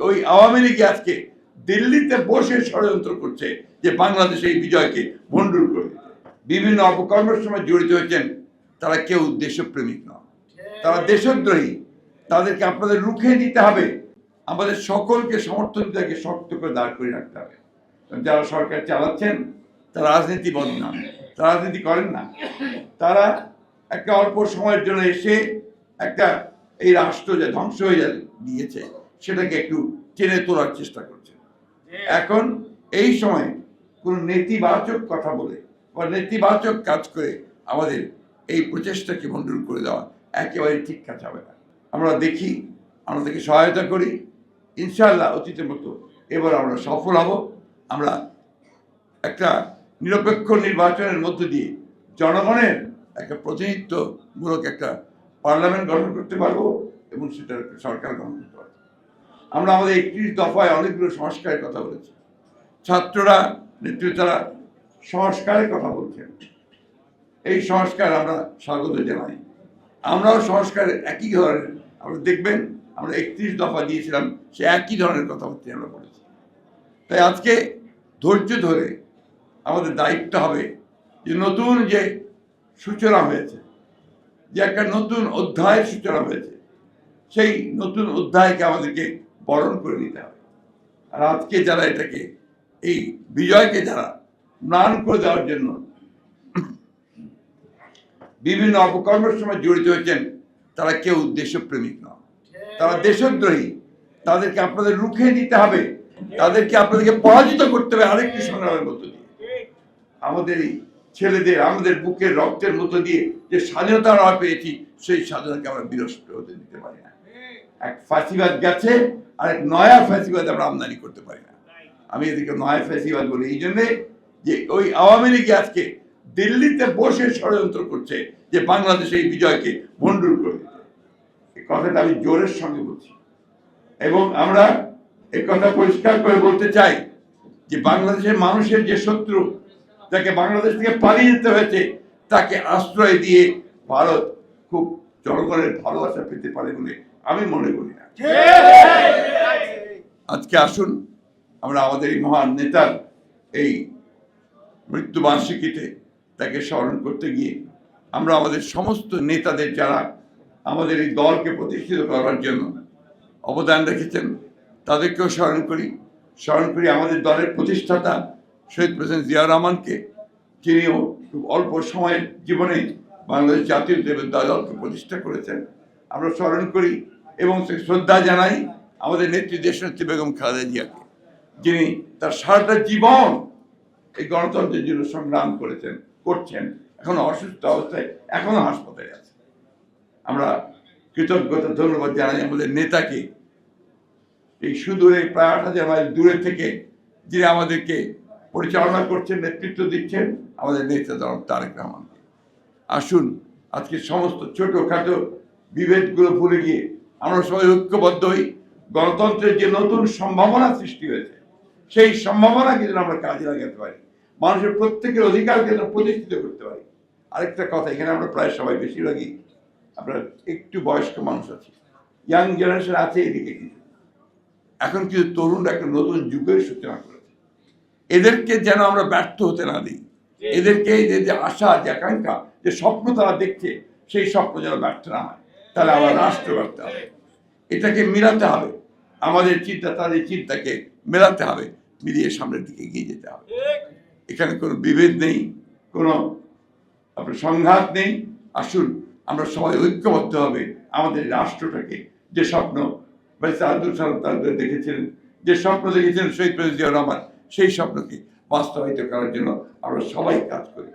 ওই আওয়ামী লীগ আজকে দিল্লিতে বসে ষড়যন্ত্র করছে যে বাংলাদেশে এই বিজয়কে ভণ্ডুল করে দিতে। বিভিন্ন অপকর্মের সময় জড়িত হয়েছেন তারা কেউ দেশপ্রেমিক নয়, তারা দেশদ্রোহী। তাদেরকে আপনাদের রুখে দিতে হবে। আমাদের সকলকে সমর্থন দিতে শক্ত করে দাঁড় করে রাখতে হবে। যারা সরকার চালাচ্ছেন তারা রাজনীতিবদ না, তারা রাজনীতি করেন না। তারা একটা অল্প সময়ের জন্য এসে একটা এই রাষ্ট্র যে ধ্বংস হয়ে দিয়েছে সেটাকে একটু টেনে তোলার চেষ্টা করছে। এখন এই সময় কোনো নেতিবাচক কথা বলে বা নেতিবাচক কাজ করে আমাদের এই প্রচেষ্টাকে ভণ্ডুল করে দেওয়া একেবারে ঠিক কাজ হবে না। আমরা দেখি, আমাদেরকে সহায়তা করি, ইনশাআল্লাহ অতীতের মতো এবার আমরা সফল হব। আমরা একটা নিরপেক্ষ নির্বাচনের মধ্য দিয়ে জনগণের একটা প্রতিনিধিত্বমূলক একটা পার্লামেন্ট গঠন করতে পারবো এবং সেটার একটা সরকার গঠন করতে পারবো। আমরা আমাদের 31 দফায় অনেকগুলো সংস্কারের কথা বলেছি। ছাত্ররা, নেতৃত্বরা সংস্কারের কথা বলছেন। এই সংস্কার আমরা স্বাগত জানাই। আমরাও সংস্কারের একই ধরনের, আমরা দেখবেন আমরা 31 দফা দিয়েছিলাম, সে একই ধরনের কথাবার্তা আমরা বলেছি। তাই আজকে ধৈর্য ধরে আমাদের দায়িত্ব হবে যে নতুন যে সূচনা হয়েছে, যে একটা নতুন অধ্যায়ের সূচনা হয়েছে, সেই নতুন অধ্যায়কে আমাদেরকে বরণ করে নিতে হবে। আর আজকে যারা এটাকে, এই বিজয়কে যারা ম্লান করে দেওয়ার জন্য বিভিন্ন অপকর্মের সময় জড়িত হয়েছেন তারা কেউ দেশপ্রেমিক নয়, তারা দেশদ্রোহী। তাদেরকে আপনাদের রুখে দিতে হবে, তাদেরকে আপনাদেরকে পরাজিত করতে হবে আরেকটি সংগ্রামের মধ্য দিয়ে। আমাদের এই ছেলেদের, আমাদের বুকের রক্তের মধ্য দিয়ে যে স্বাধীনতা আমরা পেয়েছি, সেই স্বাধীনতাকে আমরা বিনষ্ট হতে দিতে পারি না। এক ফাঁসিবাদ গেছে, আর এক নয়া ফাঁসিবাদ আমরা আমদানি করতে পারি না। আমি এদিকে নয়া ফাঁসিবাদ বলি এই জন্যে যে ওই আওয়ামী লীগ আজকে দিল্লিতে বসে ষড়যন্ত্র করছে যে বাংলাদেশে এই বিজয়কে ভণ্ডুল করে দিতে। এই কথাটা আমি জোরের সঙ্গে বলছি এবং আমরা এই কথা পরিষ্কার করে বলতে চাই যে বাংলাদেশের মানুষের যে শত্রু, যাকে বাংলাদেশ থেকে পালিয়ে যেতে হয়েছে, তাকে আশ্রয় দিয়ে ভারত খুব জনগণের ভালোবাসা পেতে পারে বলে আমি মনে করি না। আজকে আসুন আমরা আমাদের এই মহান নেতার এই মৃত্যুবার্ষিকীতে তাকে স্মরণ করতে গিয়ে আমরা আমাদের সমস্ত নেতাদের যারা আমাদের এই দলকে প্রতিষ্ঠিত করার জন্য অবদান রেখেছেন তাদেরকেও স্মরণ করি। আমাদের দলের প্রতিষ্ঠাতা শহীদ প্রেসিডেন্ট জিয়াউর রহমানকে, যিনিও খুব অল্প সময়ের জীবনে বাংলাদেশ জাতীয়তাবাদী দলকে প্রতিষ্ঠা করেছেন, আমরা স্মরণ করি এবং শ্রদ্ধা জানাই আমাদের নেত্রী দেশনেত্রী বেগম খালেদা জিয়াকে, যিনি তার সারাটা জীবন এই গণতন্ত্রের জন্য সংগ্রাম করছেন, এখনো অসুস্থ অবস্থায়, এখনো হাসপাতালে আছে। আমরা কৃতজ্ঞতা ধন্যবাদ জানাই আমাদের নেতাকে, এই সুদূরে প্রায় 8,000 মাইল দূরে থেকে যিনি আমাদেরকে পরিচালনা করছেন, নেতৃত্ব দিচ্ছেন, আমাদের নেতা জনাব তারেক রহমানকে। আসুন আজকে সমস্ত ছোটখাটো বিভেদগুলো ভুলে গিয়ে আমরা সবাই ঐক্যবদ্ধ হই। গণতন্ত্রের যে নতুন সম্ভাবনা সৃষ্টি হয়েছে, সেই সম্ভাবনাকে যেন আমরা কাজে লাগাতে পারি, মানুষের প্রত্যেকের অধিকারকে যেন প্রতিষ্ঠিত করতে পারি। আরেকটা কথা, এখানে আমরা প্রায় সবাই বেশিরভাগই আপনার একটু বয়স্ক মানুষ আছি, ইয়াং জেনারেশন আছে এদিকে, কিন্তু এখন কিন্তু তরুণরা একটা নতুন যুগের সূচনা করেছে। এদেরকে যেন আমরা ব্যর্থ হতে না দিই, এদেরকে যে আশা, যে আকাঙ্ক্ষা, যে স্বপ্ন তারা দেখছে, সেই স্বপ্ন যেন ব্যর্থ না হয়। তাহলে আমার রাষ্ট্র ব্যর্থ হবে। এটাকে মিলাতে হবে, আমাদের চিন্তা তাদের চিন্তাকে মেলাতে হবে, মিলিয়ে সামনের দিকে এগিয়ে যেতে হবে। এখানে কোনো বিভেদ নেই, কোনো আপনার সংঘাত নেই। আসুন আমরা সবাই ঐক্যবদ্ধ হবে আমাদের রাষ্ট্রটাকে, যে স্বপ্ন আব্দুল সালাম তালুকদার দেখেছিলেন, যে স্বপ্ন দেখেছিলেন শহীদ প্রেসিডেন্ট জিয়াউর রহমান, সেই স্বপ্নকে বাস্তবায়িত করার জন্য আমরা সবাই কাজ করি।